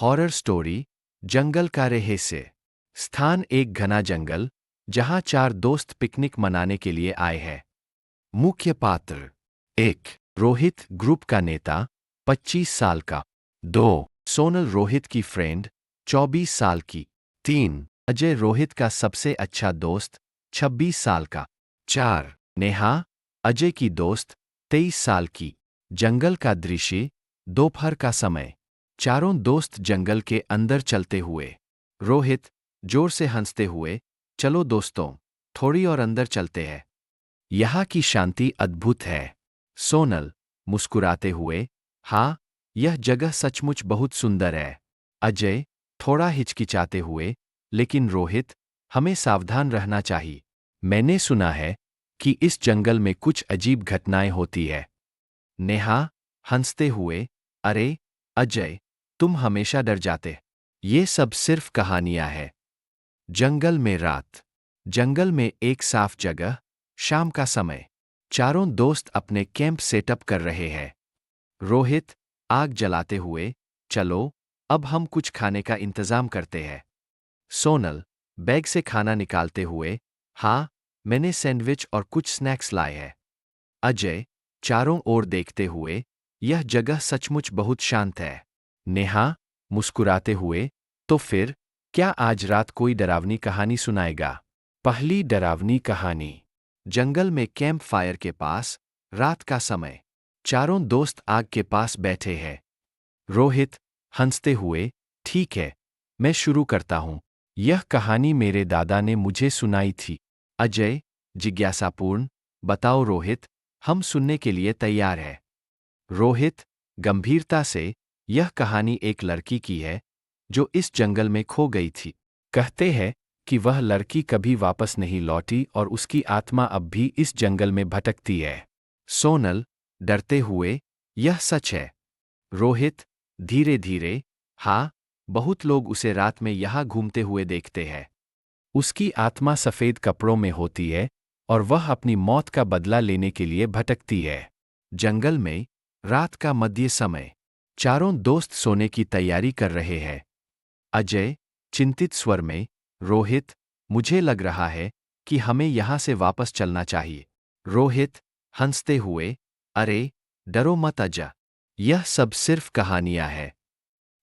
Horror story जंगल का रहस्य। स्थान एक घना जंगल जहां चार दोस्त पिकनिक मनाने के लिए आए हैं। मुख्य पात्र एक रोहित ग्रुप का नेता 25 साल का। 2 सोनल रोहित की फ्रेंड 24 साल की। 3 अजय रोहित का सबसे अच्छा दोस्त 26 साल का। 4 नेहा अजय की दोस्त 23 साल की। जंगल का दृश्य दोपहर का समय। चारों दोस्त जंगल के अंदर चलते हुए। रोहित जोर से हंसते हुए, चलो दोस्तों, थोड़ी और अंदर चलते हैं। यहाँ की शांति अद्भुत है। सोनल मुस्कुराते हुए, हाँ, यह जगह सचमुच बहुत सुंदर है। अजय थोड़ा हिचकिचाते हुए, लेकिन रोहित, हमें सावधान रहना चाहिए। मैंने सुना है कि इस जंगल में कुछ अजीब घटनाएं होती है। नेहा हंसते हुए, अरे अजय, तुम हमेशा डर जाते। ये सब सिर्फ कहानियां हैं। जंगल में रात। जंगल में एक साफ जगह, शाम का समय। चारों दोस्त अपने कैंप सेटअप कर रहे हैं। रोहित आग जलाते हुए, चलो, अब हम कुछ खाने का इंतजाम करते हैं। सोनल बैग से खाना निकालते हुए, हाँ, मैंने सैंडविच और कुछ स्नैक्स लाए हैं। अजय चारों ओर देखते हुए, यह जगह सचमुच बहुत शांत है। नेहा मुस्कुराते हुए, तो फिर क्या आज रात कोई डरावनी कहानी सुनाएगा? पहली डरावनी कहानी। जंगल में कैंप फायर के पास, रात का समय। चारों दोस्त आग के पास बैठे हैं। रोहित हंसते हुए, ठीक है, मैं शुरू करता हूं। यह कहानी मेरे दादा ने मुझे सुनाई थी। अजय जिज्ञासापूर्ण, बताओ रोहित, हम सुनने के लिए तैयार हैं। रोहित गंभीरता से, यह कहानी एक लड़की की है जो इस जंगल में खो गई थी। कहते हैं कि वह लड़की कभी वापस नहीं लौटी और उसकी आत्मा अब भी इस जंगल में भटकती है। सोनल डरते हुए, यह सच है? रोहित धीरे धीरे, हाँ, बहुत लोग उसे रात में यहाँ घूमते हुए देखते हैं। उसकी आत्मा सफेद कपड़ों में होती है और वह अपनी मौत का बदला लेने के लिए भटकती है। जंगल में रात का मध्य समय। चारों दोस्त सोने की तैयारी कर रहे हैं। अजय चिंतित स्वर में, रोहित, मुझे लग रहा है कि हमें यहाँ से वापस चलना चाहिए। रोहित हंसते हुए, अरे डरो मत अजय, यह सब सिर्फ कहानियां हैं।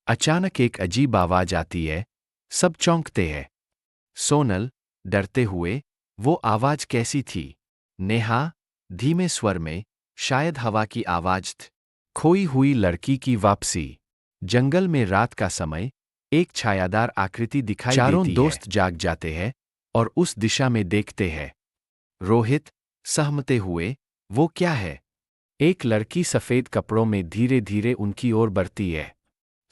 अचानक एक अजीब आवाज आती है, सब चौंकते हैं। सोनल डरते हुए, वो आवाज कैसी थी? नेहा धीमे स्वर में, शायद हवा की आवाज थी। खोई हुई लड़की की वापसी। जंगल में रात का समय, एक छायादार आकृति दिखाई देती है। चारों दोस्त जाग जाते हैं और उस दिशा में देखते हैं। रोहित सहमते हुए, वो क्या है? एक लड़की सफेद कपड़ों में धीरे धीरे उनकी ओर बढ़ती है।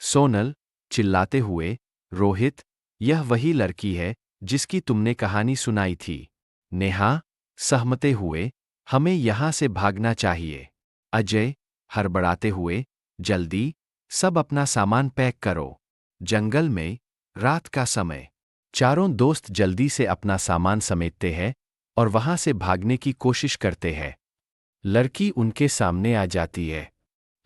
सोनल चिल्लाते हुए, रोहित, यह वही लड़की है जिसकी तुमने कहानी सुनाई थी। नेहा सहमते हुए, हमें यहां से भागना चाहिए। अजय हड़बड़ाते हुए, जल्दी, सब अपना सामान पैक करो। जंगल में रात का समय। चारों दोस्त जल्दी से अपना सामान समेटते हैं और वहां से भागने की कोशिश करते हैं। लड़की उनके सामने आ जाती है।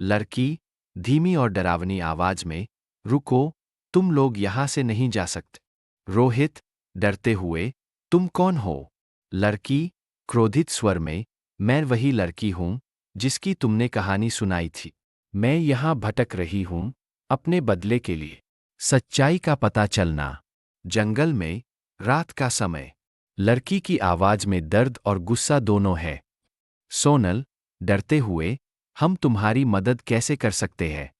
लड़की धीमी और डरावनी आवाज में, रुको, तुम लोग यहां से नहीं जा सकते। रोहित डरते हुए, तुम कौन हो? लड़की क्रोधित स्वर में, मैं वही लड़की हूं जिसकी तुमने कहानी सुनाई थी। मैं यहां भटक रही हूं अपने बदले के लिए। सच्चाई का पता चलना। जंगल में रात का समय। लड़की की आवाज में दर्द और गुस्सा दोनों है। सोनल डरते हुए, हम तुम्हारी मदद कैसे कर सकते हैं?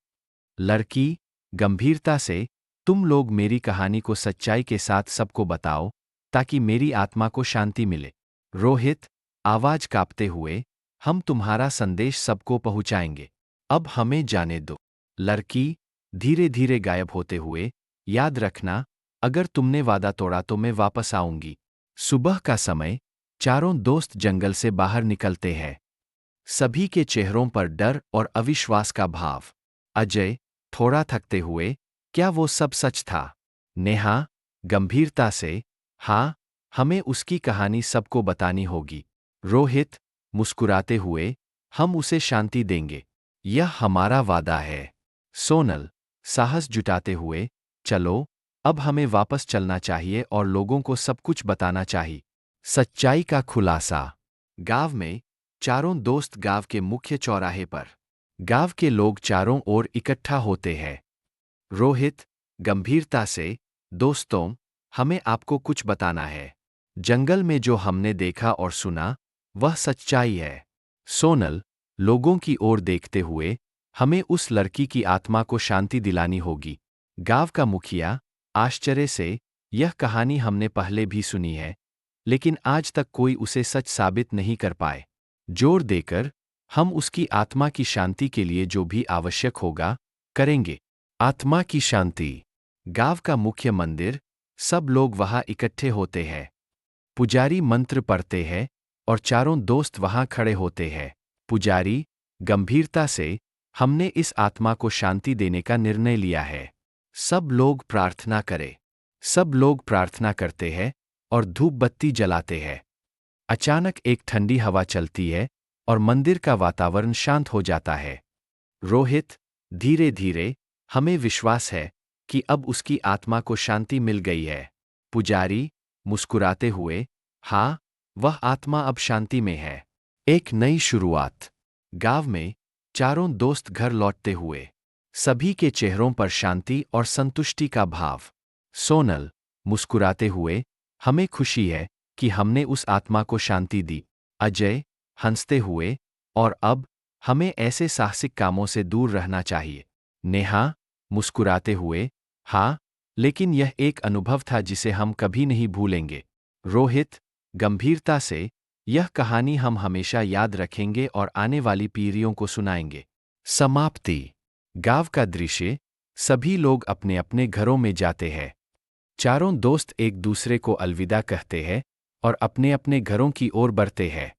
लड़की गंभीरता से, तुम लोग मेरी कहानी को सच्चाई के साथ सबको बताओ ताकि मेरी आत्मा को शांति मिले। रोहित आवाज कांपते हुए, हम तुम्हारा संदेश सबको पहुंचाएंगे। अब हमें जाने दो। लड़की धीरे धीरे गायब होते हुए, याद रखना, अगर तुमने वादा तोड़ा तो मैं वापस आऊंगी। सुबह का समय। चारों दोस्त जंगल से बाहर निकलते हैं। सभी के चेहरों पर डर और अविश्वास का भाव। अजय थोड़ा थकते हुए, क्या वो सब सच था? नेहा गंभीरता से, हाँ, हमें उसकी कहानी सबको बतानी होगी। रोहित मुस्कुराते हुए, हम उसे शांति देंगे, यह हमारा वादा है। सोनल साहस जुटाते हुए, चलो, अब हमें वापस चलना चाहिए और लोगों को सब कुछ बताना चाहिए। सच्चाई का खुलासा। गांव में चारों दोस्त गांव के मुख्य चौराहे पर। गांव के लोग चारों ओर इकट्ठा होते हैं। रोहित गंभीरता से, दोस्तों, हमें आपको कुछ बताना है। जंगल में जो हमने देखा और सुना, वह सच्चाई है। सोनल लोगों की ओर देखते हुए, हमें उस लड़की की आत्मा को शांति दिलानी होगी। गांव का मुखिया आश्चर्य से, यह कहानी हमने पहले भी सुनी है, लेकिन आज तक कोई उसे सच साबित नहीं कर पाए। जोर देकर, हम उसकी आत्मा की शांति के लिए जो भी आवश्यक होगा, करेंगे। आत्मा की शांति। गांव का मुख्य मंदिर, सब लोग वहां इकट्ठे होते हैं। पुजारी मंत्र पढ़ते हैं और चारों दोस्त वहां खड़े होते हैं। पुजारी गंभीरता से, हमने इस आत्मा को शांति देने का निर्णय लिया है। सब लोग प्रार्थना करें। सब लोग प्रार्थना करते हैं और धूप बत्ती जलाते हैं। अचानक एक ठंडी हवा चलती है और मंदिर का वातावरण शांत हो जाता है। रोहित, धीरे धीरे, हमें विश्वास है कि अब उसकी आत्मा को शांति मिल गई है। पुजारी मुस्कुराते हुए, हाँ, वह आत्मा अब शांति में है। एक नई शुरुआत। गांव में चारों दोस्त घर लौटते हुए, सभी के चेहरों पर शांति और संतुष्टि का भाव। सोनल मुस्कुराते हुए, हमें खुशी है कि हमने उस आत्मा को शांति दी। अजय हंसते हुए, और अब हमें ऐसे साहसिक कामों से दूर रहना चाहिए। नेहा मुस्कुराते हुए, हाँ, लेकिन यह एक अनुभव था जिसे हम कभी नहीं भूलेंगे। रोहित गंभीरता से, यह कहानी हम हमेशा याद रखेंगे और आने वाली पीढ़ियों को सुनाएंगे। समाप्ति। गांव का दृश्य, सभी लोग अपने अपने घरों में जाते हैं। चारों दोस्त एक दूसरे को अलविदा कहते हैं और अपने अपने घरों की ओर बढ़ते हैं।